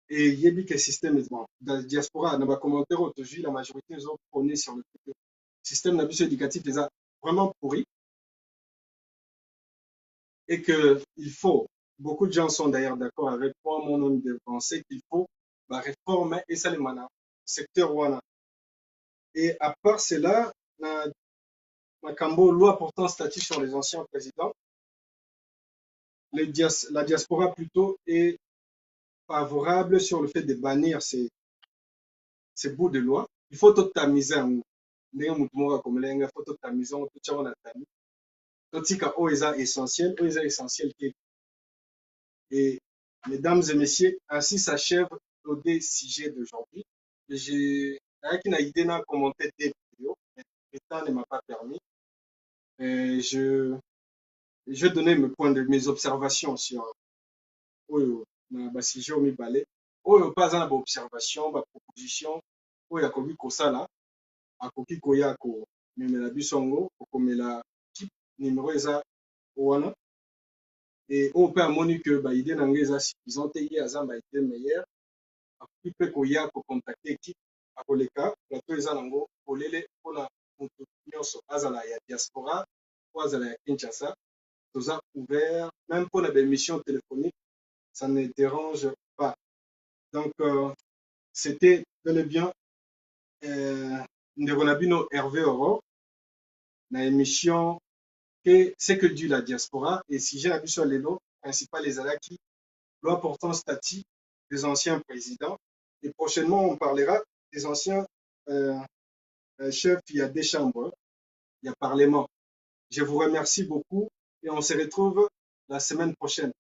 et il y a que système dans la diaspora, dans les commentaires, aujourd'hui, la majorité ont prôné sur le fait que le système Nabuso éducatif est vraiment pourri et qu'il faut, beaucoup de gens sont d'ailleurs d'accord avec moi, mon nom de pensée, qu'il faut réformer et ça le secteur Wana. Et à part cela, la loi portant statut sur les anciens présidents, la diaspora plutôt est favorable sur le fait de bannir ces bouts de loi. Il faut tout tamiser en il faut tout tamiser, tout essentiel, essentiel. Et mesdames et messieurs, ainsi s'achève le sujet d'aujourd'hui. J'ai une idée dans commenter des vidéos. le temps ne m'a pas permis. Et je donnais mes observations sur oyo na basije mibale oyo pas na baobservation baproposition oyo akoki kosala akoki koya komemela biso yango kokomela kipe numero eza wana e oyo mpe amoni ke baide na ngai eza suffisant te ye aza baide meilleur akoki mpe koya kocontacte ekipe akoleka plateau eza nango polele mpona moto nyonso azala ya diaspora po azala ya Kinshasa toza ouvert même mpona baémission téléphonique ça ne dérange pas. Donc, c'était bel et bien Ndebonabino Hervé Aurore, la émission C'est que Dieu la diaspora. Et si j'ai la vue sur les lots, principal les Alaki, l'important statut des anciens présidents. Et prochainement, on parlera des anciens chefs. Il y a des chambres, il y a Parlement. Je vous remercie beaucoup et on se retrouve la semaine prochaine.